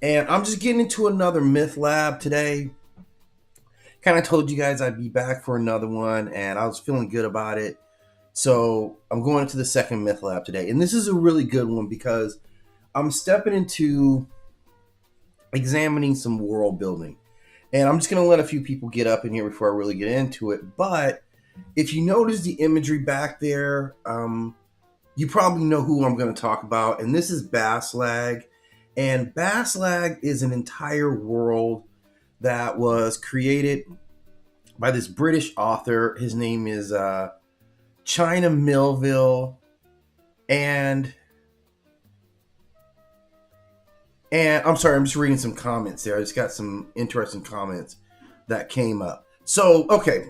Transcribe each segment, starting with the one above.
And I'm just getting into another MythLab today. Kind of told you guys I'd be back for another one, and I was feeling good about it. So I'm going into the second MythLab today. And this is a really good one because I'm stepping into examining some world building. And I'm just going to let a few people get up in here before I really get into it. But if you notice the imagery back there, you probably know who I'm going to talk about. And this is Bas-Lag. And Bas-Lag is an entire world that was created by this British author. His name is China Miéville, and I'm sorry, I'm just reading some comments there. I just got some interesting comments that came up. So okay,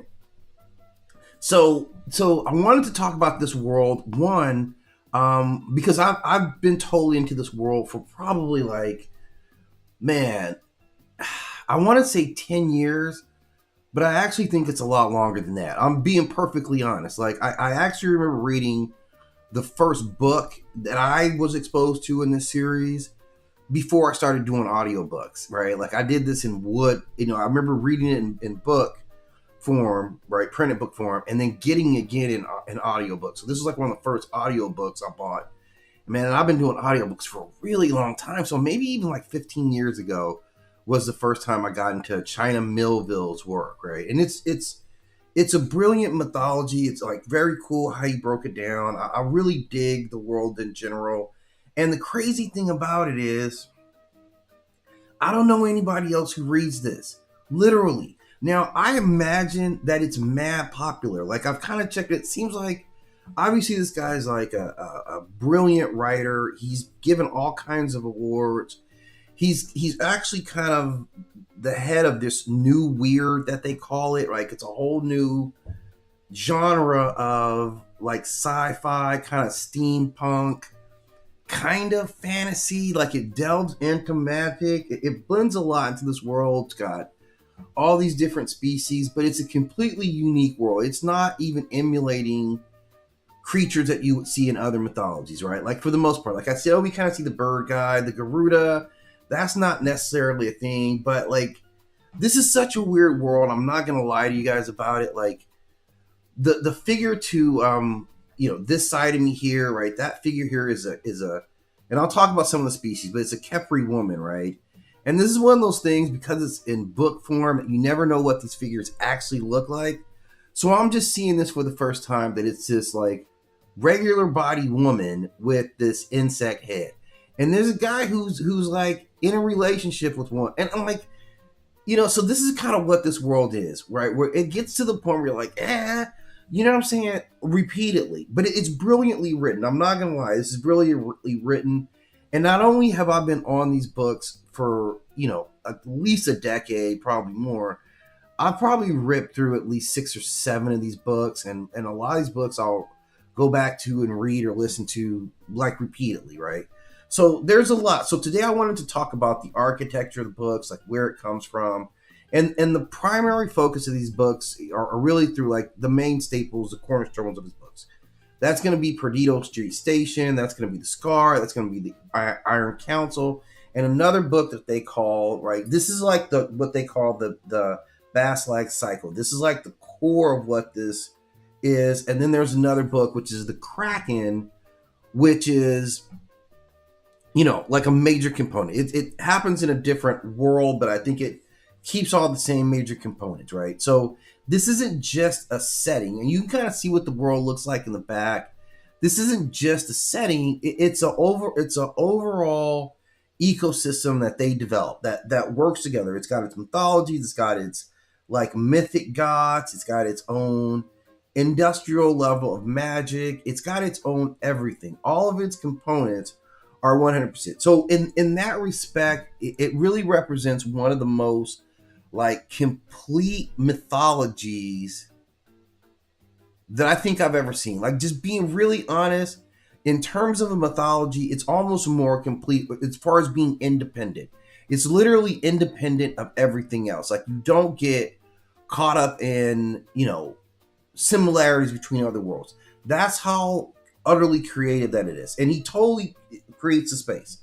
so I wanted to talk about this world one because I've been totally into this world for probably like, man, I want to say 10 years. But I actually think it's a lot longer than that. I'm being perfectly honest. Like, I actually remember reading the first book that I was exposed to in this series before I started doing audiobooks, right? Like, I did this in wood. I remember reading it in book form, right? Printed book form, and then getting it again in audiobook. So this was like one of the first audiobooks I bought. Man, and I've been doing audiobooks for a really long time. So maybe even like 15 years ago was the first time I got into China Miéville's work, right? And it's a brilliant mythology. It's like very cool how he broke it down. I really dig the world in general. And the crazy thing about it is, I don't know anybody else who reads this. Literally. Now, I imagine that it's mad popular. Like, I've kind of checked it. It seems like, obviously, this guy's like a brilliant writer. He's given all kinds of awards. He's actually kind of the head of this new weird that they call it. Like, it's a whole new genre of like sci-fi, kind of steampunk, kind of fantasy. Like, it delves into magic. It blends a lot into this world. It's got all these different species, but it's a completely unique world. It's not even emulating creatures that you would see in other mythologies, right? Like, for the most part, like I said, we kind of see the bird guy, the Garuda. That's not necessarily a thing, but like, this is such a weird world. I'm not gonna lie to you guys about it. Like, the figure to this side of me here, right? That figure here is a, and I'll talk about some of the species, but it's a Kepri woman, right? And this is one of those things, because it's in book form, you never know what these figures actually look like. So I'm just seeing this for the first time, that it's this like regular body woman with this insect head. And there's a guy who's like in a relationship with one. And I'm like, so this is kind of what this world is, right? Where it gets to the point where you're like, you know what I'm saying? Repeatedly. But it's brilliantly written. I'm not going to lie. This is brilliantly written. And not only have I been on these books for, at least a decade, probably more, I've probably ripped through at least 6 or 7 of these books. And a lot of these books I'll go back to and read or listen to like repeatedly, right? So there's a lot. So today I wanted to talk about the architecture of the books, like where it comes from. And the primary focus of these books are really through like the main staples, the cornerstones of his books. That's going to be Perdido Street Station. That's going to be the Scar. That's going to be the Iron Council. And another book that they call, right, this is like what they call the Bas-Lag cycle. This is like the core of what this is. And then there's another book, which is the Kraken, which is, like a major component. It happens in a different world, but I think it keeps all the same major components, right? So this isn't just a setting, and you can kind of see what the world looks like in the back. This isn't just a setting; it's a overall ecosystem that they develop that works together. It's got its mythology, it's got its like mythic gods, it's got its own industrial level of magic, it's got its own everything. All of its components are 100%. So in that respect, it really represents one of the most like complete mythologies that I think I've ever seen. Like, just being really honest, in terms of a mythology, it's almost more complete as far as being independent. It's literally independent of everything else. Like, you don't get caught up in, similarities between other worlds. That's how utterly creative that it is. And he totally creates a space.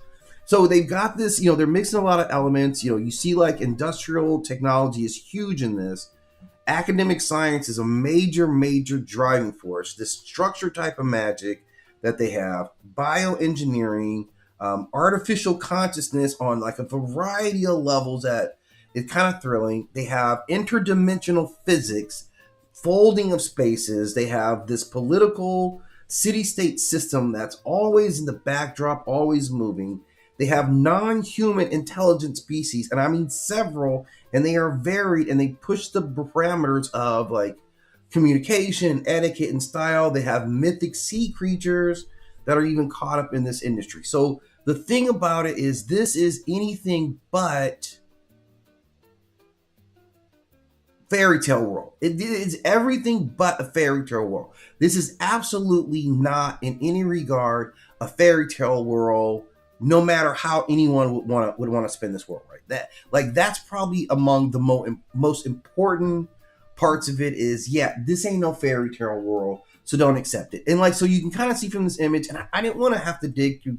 So they've got this, they're mixing a lot of elements. You see like industrial technology is huge in this. Academic science is a major, major driving force. This structure type of magic that they have, bioengineering, artificial consciousness on like a variety of levels that is kind of thrilling. They have interdimensional physics, folding of spaces. They have this political city-state system that's always in the backdrop, always moving. They have non-human intelligent species, and I mean several, and they are varied, and they push the parameters of like communication, etiquette, and style. They have mythic sea creatures that are even caught up in this industry. So the thing about it is this is anything but fairy tale world. It is everything but a fairy tale world. This is absolutely not in any regard a fairy tale world, no matter how anyone would want to spin this world, right? That's probably among the most important parts of it is, this ain't no fairy tale world, so don't accept it. And like, so you can kind of see from this image, and I didn't want to have to dig through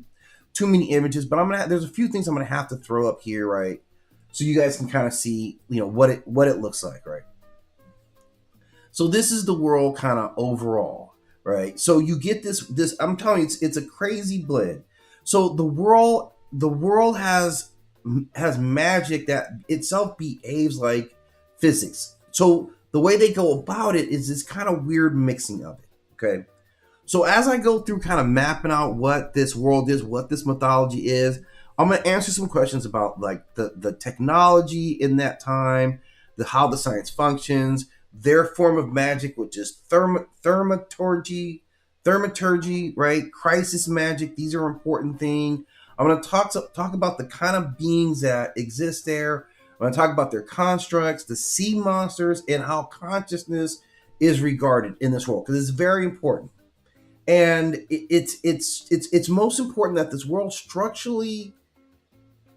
too many images, but there's a few things I'm gonna have to throw up here, right? So you guys can kind of see, what it looks like, right? So this is the world kind of overall, right? So you get this, I'm telling you, it's a crazy blend. So the world has magic that itself behaves like physics. So the way they go about it is this kind of weird mixing of it, okay? So as I go through kind of mapping out what this world is, what this mythology is, I'm going to answer some questions about like the technology in that time, how the science functions, their form of magic, which is thaumaturgy, right? Crisis magic. These are important things. I'm going to talk about the kind of beings that exist there. I'm going to talk about their constructs, the sea monsters, and how consciousness is regarded in this world, because it's very important. And it's most important that this world structurally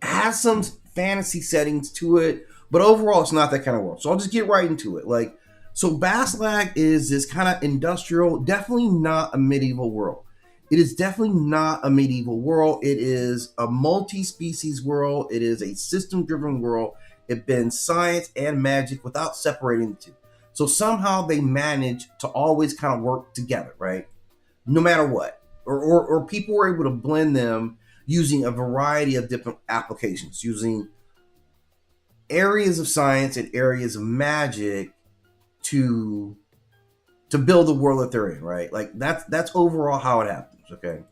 has some fantasy settings to it, but overall it's not that kind of world. So I'll just get right into it. So Bas-Lag is this kind of industrial, definitely not a medieval world. It is definitely not a medieval world. It is a multi-species world. It is a system-driven world. It bends science and magic without separating the two. So somehow they manage to always kind of work together, right? No matter what. Or people were able to blend them using a variety of different applications, using areas of science and areas of magic to build the world that they're in, right? Like that's overall how it happens, okay?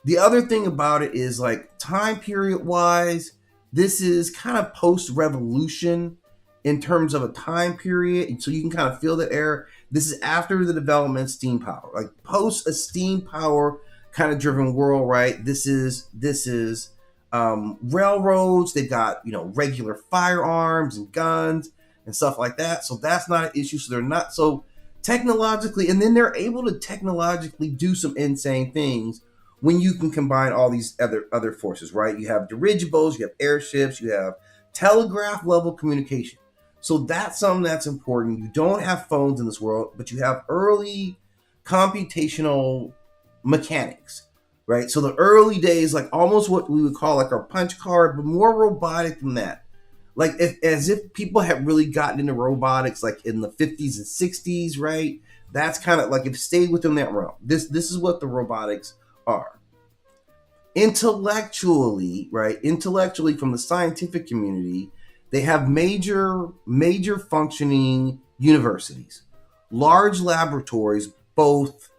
The other thing about it is like time period wise, this is kind of post-revolution in terms of a time period, so you can kind of feel the era. This is after the development of steam power, like post a steam power kind of driven world, right? This is railroads. They've got regular firearms and guns and stuff like that. So that's not an issue. So they're not so technologically, and then they're able to technologically do some insane things when you can combine all these other forces, right? You have dirigibles, you have airships, you have telegraph level communication. So that's something that's important. You don't have phones in this world, but you have early computational mechanics, right? So the early days, like almost what we would call like our punch card, but more robotic than that. Like as if people had really gotten into robotics like in the 50s and 60s, right? That's kind of like if it stayed within that realm. This is what the robotics are. Intellectually, right? Intellectually from the scientific community, they have major functioning universities, large laboratories, both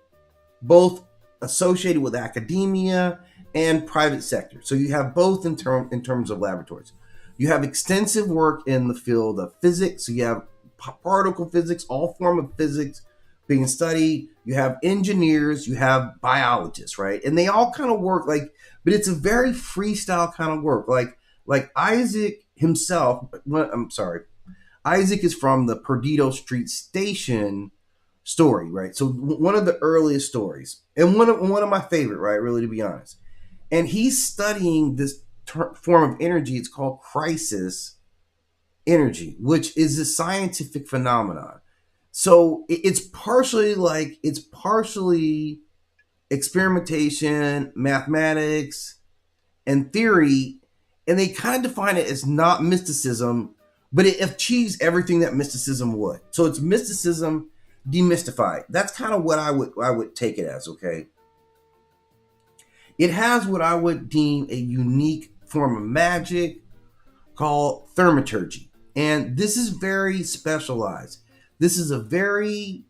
associated with academia and private sector. So you have both in terms of laboratories. You have extensive work in the field of physics. So you have particle physics, all form of physics being studied. You have engineers, you have biologists, right? And they all kind of work but it's a very freestyle kind of work. Like Isaac himself, Isaac is from the Perdido Street Station story, right? So one of the earliest stories, and one of my favorite, right? Really, to be honest. And he's studying this form of energy. It's called crisis energy, which is a scientific phenomenon. So it's partially experimentation, mathematics, and theory, and they kind of define it as not mysticism, but it achieves everything that mysticism would. So it's mysticism demystified. That's kind of what I would take it as, okay? It has what I would deem a unique form of magic called thaumaturgy. And this is very specialized. This is a very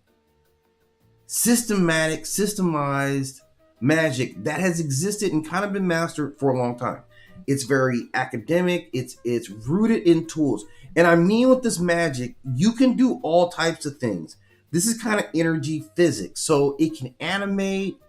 systematic, systemized magic that has existed and kind of been mastered for a long time. It's very academic. It's rooted in tools. And I mean with this magic, you can do all types of things. This is kind of energy physics. So it can animate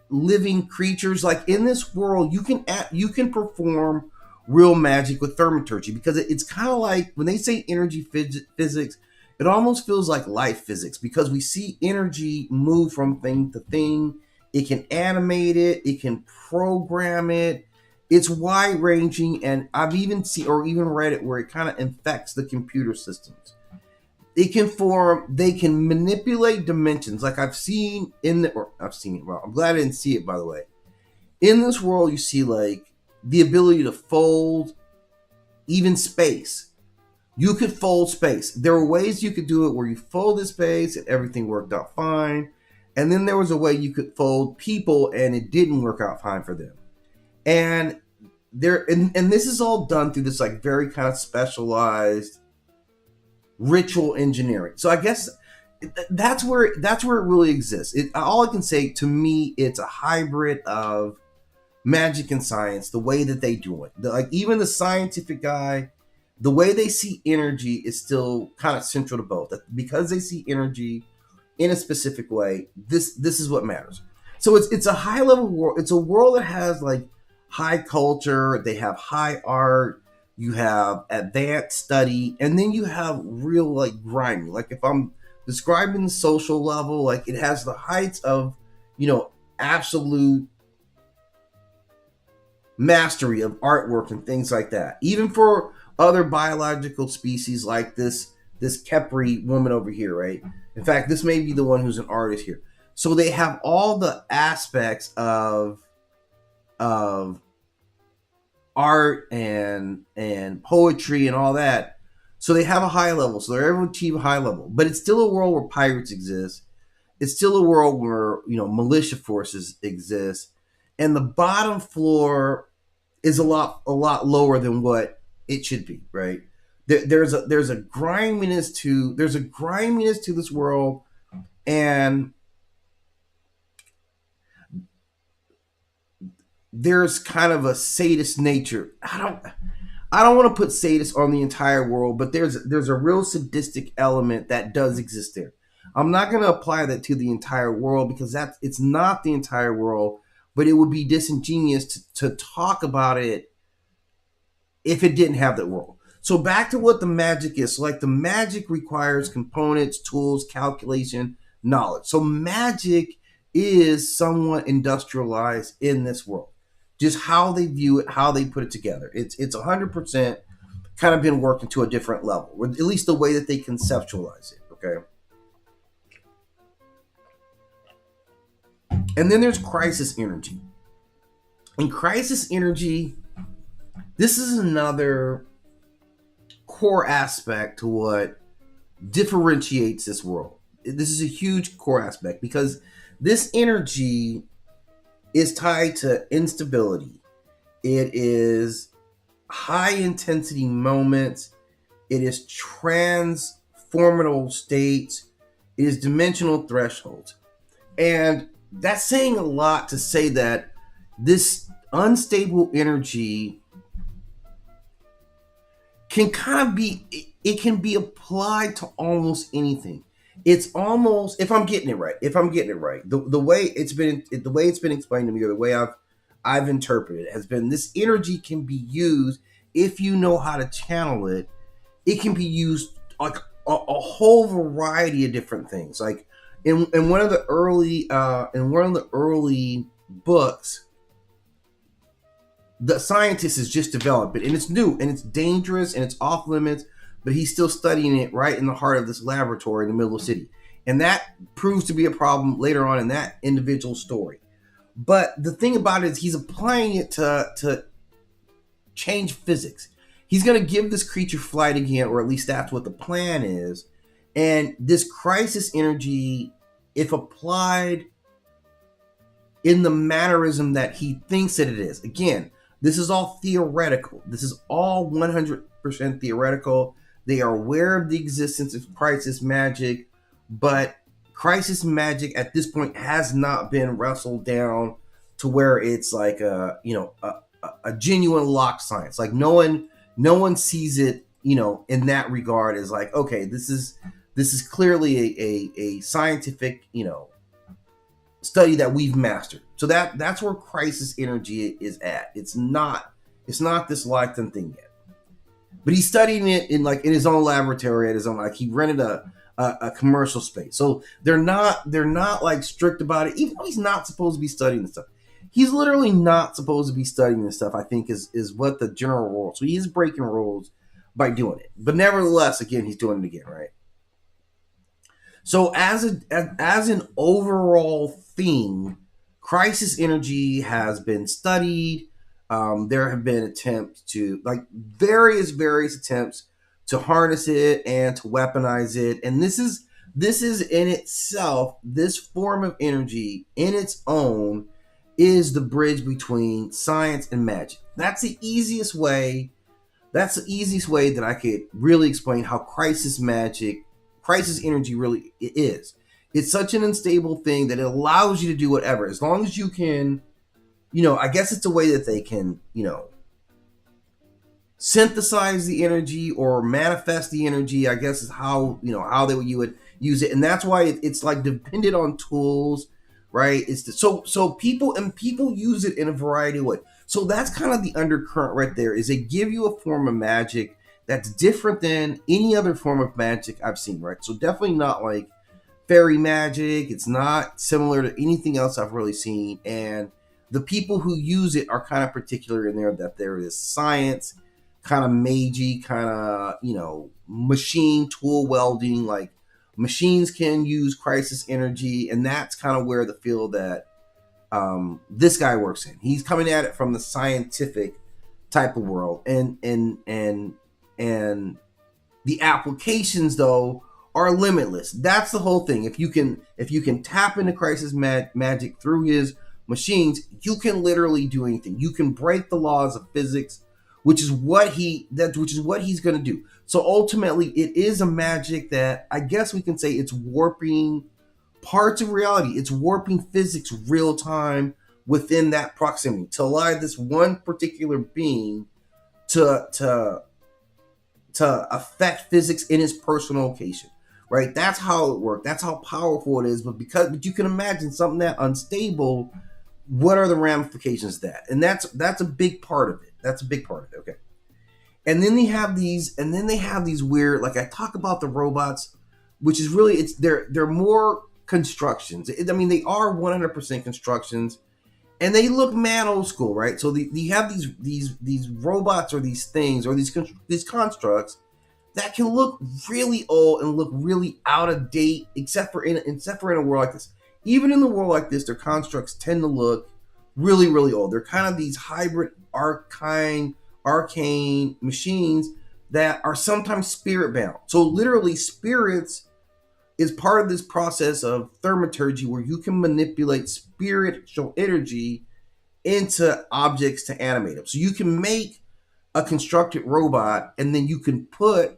living creatures. Like in this world, you can perform real magic with thaumaturgy, because it's kind of like when they say energy physics, it almost feels like life physics, because we see energy move from thing to thing. It can animate it. It can program it. It's wide ranging, and I've even seen or even read it where it kind of infects the computer systems. They can manipulate dimensions, like I've seen well, I'm glad I didn't see it, by the way. In this world, you see like the ability to fold even space. You could fold space. There were ways you could do it where you folded space and everything worked out fine. And then there was a way you could fold people and it didn't work out fine for them. And this is all done through this like very kind of specialized ritual engineering. So I guess that's where it really exists. All I can say, to me, it's a hybrid of magic and science, the way that they do it. Like even the scientific guy, the way they see energy is still kind of central to both. Because they see energy in a specific way, this is what matters. So it's a high level world. It's a world that has like high culture. They have high art. You have advanced study, and then you have real like grimy. Like if I'm describing the social level, like it has the heights of, absolute mastery of artwork and things like that. Even for other biological species like this Kepri woman over here, right? In fact, this may be the one who's an artist here. So they have all the aspects of art and poetry and all that. So they have a high level. So they're able to achieve a high level. But it's still a world where pirates exist. It's still a world where, militia forces exist. And the bottom floor is a lot lower than what it should be, right? There's a griminess to this world, and there's kind of a sadist nature. I don't want to put sadist on the entire world, but there's a real sadistic element that does exist there. I'm not going to apply that to the entire world, because it's not the entire world, but it would be disingenuous to talk about it if it didn't have that world. So back to what the magic is. So like the magic requires components, tools, calculation, knowledge. So magic is somewhat industrialized in this world. Just how they view it, how they put it together. It's 100% kind of been worked into a different level, or at least the way that they conceptualize it, okay? And then there's crisis energy. And crisis energy, this is another core aspect to what differentiates this world. This is a huge core aspect, because this energy is tied to instability. It is high intensity moments. It is transformative states. It is dimensional thresholds. And that's saying a lot to say that this unstable energy can kind of be, it can be applied to almost anything. It's almost, if I'm getting it right, the way it's been explained to me, or the way I've interpreted it, has been this energy can be used, if you know how to channel it. It can be used like a whole variety of different things. Like in one of the early books, the scientist has just developed it, and it's new and it's dangerous and it's off limits, but he's still studying it right in the heart of this laboratory in the middle of the city. And that proves to be a problem later on in that individual story. But the thing about it is he's applying it to change physics. He's going to give this creature flight again, or at least that's what the plan is. And this crisis energy, if applied in the mannerism that he thinks that it is, again, this is all theoretical. This is all 100% theoretical. They are aware of the existence of crisis magic, but crisis magic at this point has not been wrestled down to where it's like a genuine locked science. Like no one sees it, in that regard as like, okay, this is clearly a scientific, study that we've mastered. So that's where crisis energy is at. It's not this leviathan thing yet. But he's studying it in his own laboratory at his own, like he rented a commercial space. So they're not like strict about it, even though he's not supposed to be studying this stuff. He's literally not supposed to be studying this stuff, I think, is what the general rule. So he is breaking rules by doing it. But nevertheless, again, he's doing it again, right? So as an overall thing, crisis energy has been studied. There have been attempts to, various attempts to harness it and to weaponize it. And this is in itself, this form of energy in its own is the bridge between science and magic. That's the easiest way that I could really explain how crisis energy really is. It's such an unstable thing that it allows you to do whatever, as long as you can, I guess it's a way that they can, synthesize the energy or manifest the energy, I guess is how, how you would use it. And that's why it's like dependent on tools, right? So people use it in a variety of ways. So that's kind of the undercurrent right there, is they give you a form of magic that's different than any other form of magic I've seen, right? So definitely not like fairy magic. It's not similar to anything else I've really seen. And the people who use it are kind of particular in there, that there is science, kind of magey, kind of, machine tool welding, like machines can use crisis energy. And that's kind of where the field that this guy works in. He's coming at it from the scientific type of world. And the applications, though, are limitless. That's the whole thing. If you can tap into crisis magic through his machines, you can literally do anything. You can break the laws of physics, which is what he's going to do. So ultimately, it is a magic that I guess we can say it's warping parts of reality. It's warping physics real time within that proximity to allow this one particular being to affect physics in his personal location, right? That's how it works. That's how powerful it is. But you can imagine something that unstable, what are the ramifications of that? And that's a big part of it. That's a big part of it. Okay. And then they have these weird, like I talk about the robots, which is really, they're more constructions. I mean, they are 100% constructions, and they look mad old school, right? So you have these robots or these things or these constructs that can look really old and look really out of date, except for in a world like this. Even in the world like this, their constructs tend to look really, really old. They're kind of these hybrid arcane machines that are sometimes spirit bound. So literally, spirits is part of this process of thaumaturgy, where you can manipulate spiritual energy into objects to animate them. So you can make a constructed robot, and then you can put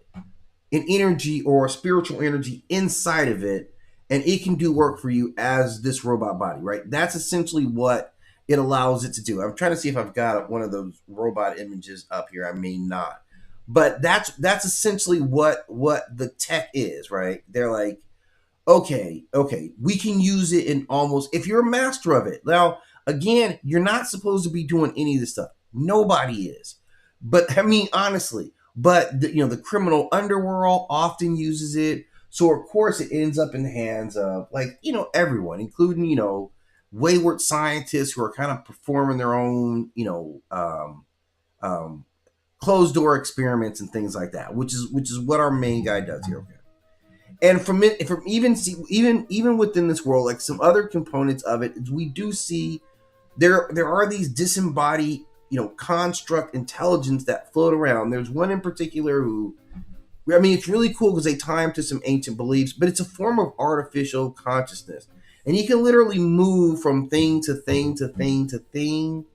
an energy or a spiritual energy inside of it, and it can do work for you as this robot body, right? That's essentially what it allows it to do. I'm trying to see if I've got one of those robot images up here. I may not. But that's essentially what the tech is, right? They're like, okay, we can use it in almost, if you're a master of it. Now, again, you're not supposed to be doing any of this stuff. Nobody is. But I mean, honestly, but the criminal underworld often uses it. So of course it ends up in the hands of everyone, including, wayward scientists who are kind of performing their own, closed door experiments and things like that, which is what our main guy does here. Okay. And even within this world, like some other components of it, we do see there are these disembodied, construct intelligence that float around. There's one in particular who, I mean, it's really cool because they tie him to some ancient beliefs, but it's a form of artificial consciousness. And he can literally move from thing to thing to thing to thing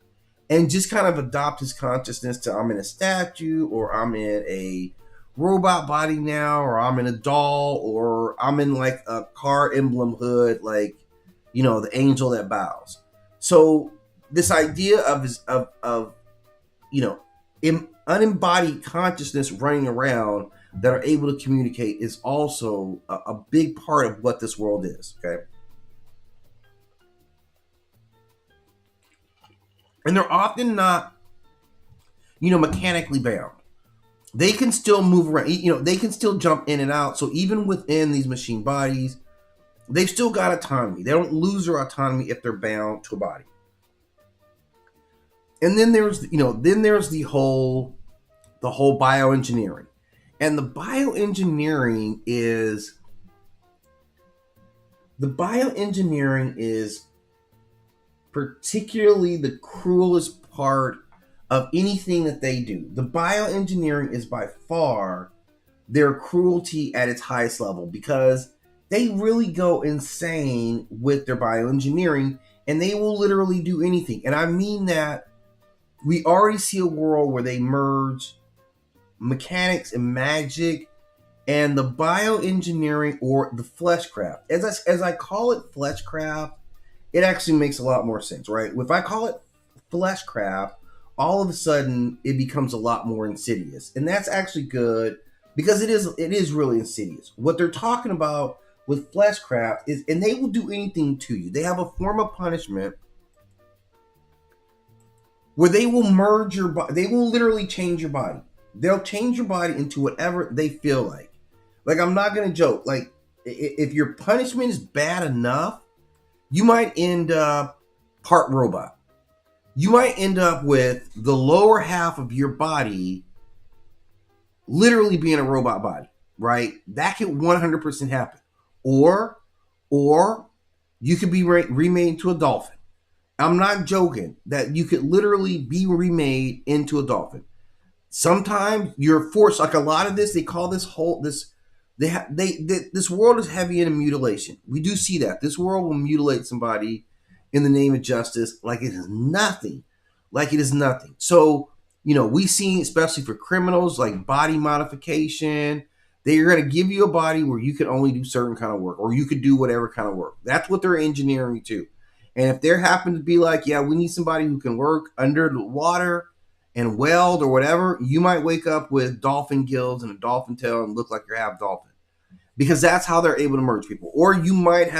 and just kind of adopt his consciousness to, I'm in a statue, or I'm in a robot body now, or I'm in a doll, or I'm in like a car emblem hood, like, the angel that bows. So this idea of unembodied consciousness running around that are able to communicate is also a big part of what this world is. Okay. And they're often not, mechanically bound. They can still move around, they can still jump in and out. So even within these machine bodies, they've still got autonomy. They don't lose their autonomy if they're bound to a body. And then there's, the whole bioengineering. And the bioengineering is particularly the cruelest part of anything that they do. The bioengineering is by far their cruelty at its highest level, because they really go insane with their bioengineering, and they will literally do anything. And I mean that we already see a world where they merge mechanics and magic, and the bioengineering, or the fleshcraft. As I call it fleshcraft, it actually makes a lot more sense, right? If I call it fleshcraft, all of a sudden it becomes a lot more insidious. And that's actually good, because it is really insidious. What they're talking about with fleshcraft is, and they will do anything to you. They have a form of punishment where they will merge your body. They will literally change your body. They'll change your body into whatever they feel like. Like, I'm not going to joke. Like, if your punishment is bad enough, you might end up part robot. You might end up with the lower half of your body literally being a robot body, right? That could 100% happen. Or you could be remade into a dolphin. I'm not joking that you could literally be remade into a dolphin. Sometimes you're forced, like a lot of this, they call this this world is heavy into mutilation. We do see that. This world will mutilate somebody in the name of justice like it is nothing. Like it is nothing. So, we've seen, especially for criminals, like body modification. They're going to give you a body where you can only do certain kind of work, or you could do whatever kind of work. That's what they're engineering to. And if there happens to be like, yeah, we need somebody who can work under the water and weld or whatever, you might wake up with dolphin gills and a dolphin tail and look like you're half dolphin, because that's how they're able to merge people. Or you might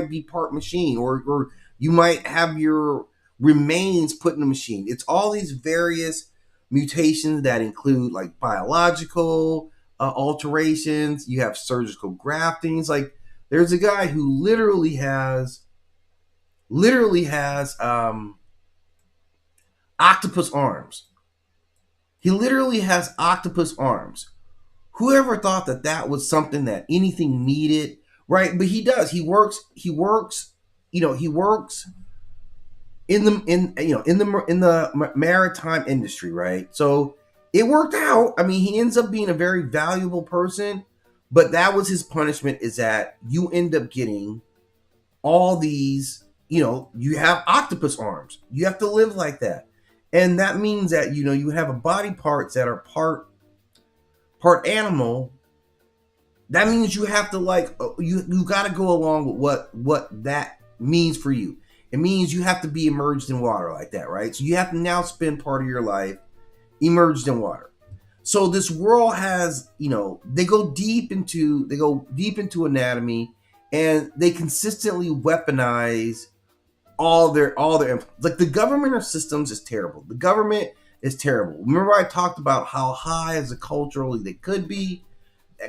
be part machine, or you might have your remains put in a machine. It's all these various mutations that include like biological alterations. You have surgical graftings. Like, there's a guy who literally has octopus arms. He literally has octopus arms. Whoever thought that was something that anything needed, right? But he does. He works in the maritime industry, right? So it worked out. I mean, he ends up being a very valuable person, but that was his punishment, is that you end up getting all these, you have octopus arms. You have to live like that. And that means that, you have a body parts that are part animal. That means you have to you got to go along with what that means for you. It means you have to be immersed in water like that, right? So you have to now spend part of your life immersed in water. So this world has, they go deep into anatomy, and they consistently weaponize all their like, the government of systems is terrible. The government is terrible. Remember I talked about how high as a culturally they could be.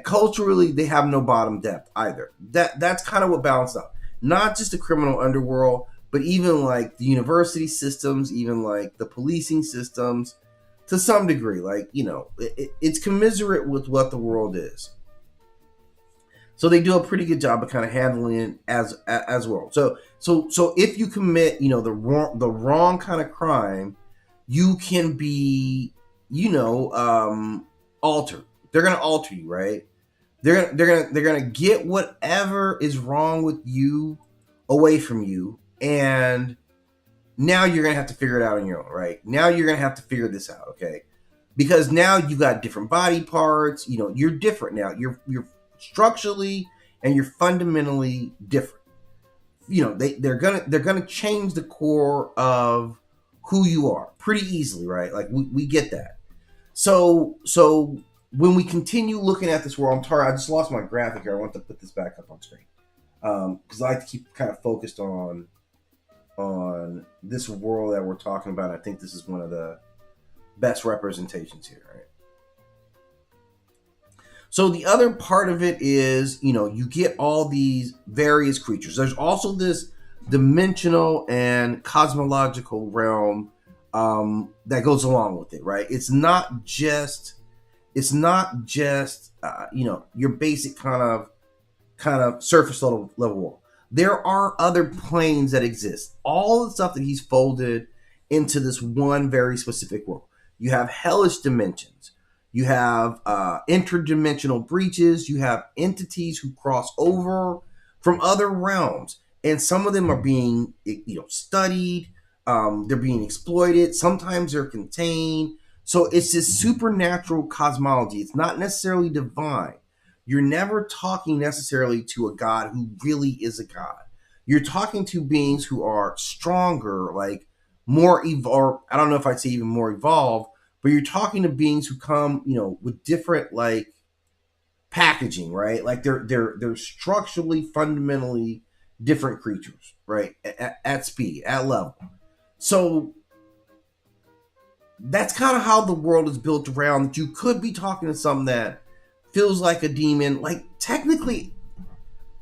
Culturally, they have no bottom depth either. That's kind of what balanced out. Not just the criminal underworld, but even like the university systems, even like the policing systems, to some degree. Like, it's commiserate with what the world is. So they do a pretty good job of kind of handling it as well. So if you commit, the wrong kind of crime, you can be, altered. They're gonna alter you, right? They're gonna get whatever is wrong with you away from you, and now you're gonna have to figure it out on your own, right? Now you're gonna have to figure this out, okay? Because now you got different body parts. You're different now. You're structurally and you're fundamentally different. They're gonna change the core of who you are pretty easily, right? Like we get that. So when we continue looking at this world, I'm sorry, I just lost my graphic here. I want to put this back up on screen because I like to keep kind of focused on this world that we're talking about. I think this is one of the best representations here, right? So the other part of it is, you get all these various creatures. There's also this dimensional and cosmological realm that goes along with it, right? It's not just your basic kind of surface level world. There are other planes that exist. All the stuff that he's folded into this one very specific world. You have hellish dimensions. You have interdimensional breaches. You have entities who cross over from other realms, and some of them are being, studied. They're being exploited. Sometimes they're contained. So it's this supernatural cosmology. It's not necessarily divine. You're never talking necessarily to a god who really is a god. You're talking to beings who are stronger, like more evolved. I don't know if I'd say even more evolved, but you're talking to beings who come, with different like packaging, right? Like they're structurally, fundamentally different creatures, right? At speed, at level. So that's kind of how the world is built around. You could be talking to something that feels like a demon. Like technically,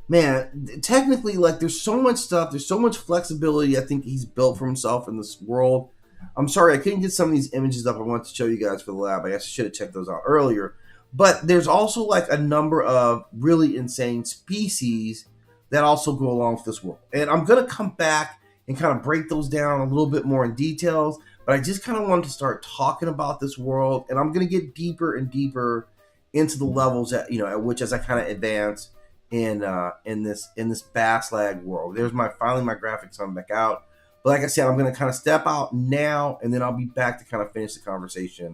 like there's so much stuff. There's so much flexibility I think he's built for himself in this world. I'm sorry I couldn't get some of these images up I wanted to show you guys for the lab. I guess I should have checked those out earlier. But there's also like a number of really insane species that also go along with this world. And I'm going to come back and kind of break those down a little bit more in details. But I just kind of wanted to start talking about this world. And I'm going to get deeper and deeper into the levels at which as I kind of advance in this Bas-Lag world. There's finally my graphics on back out. But like I said, I'm going to kind of step out now, and then I'll be back to kind of finish the conversation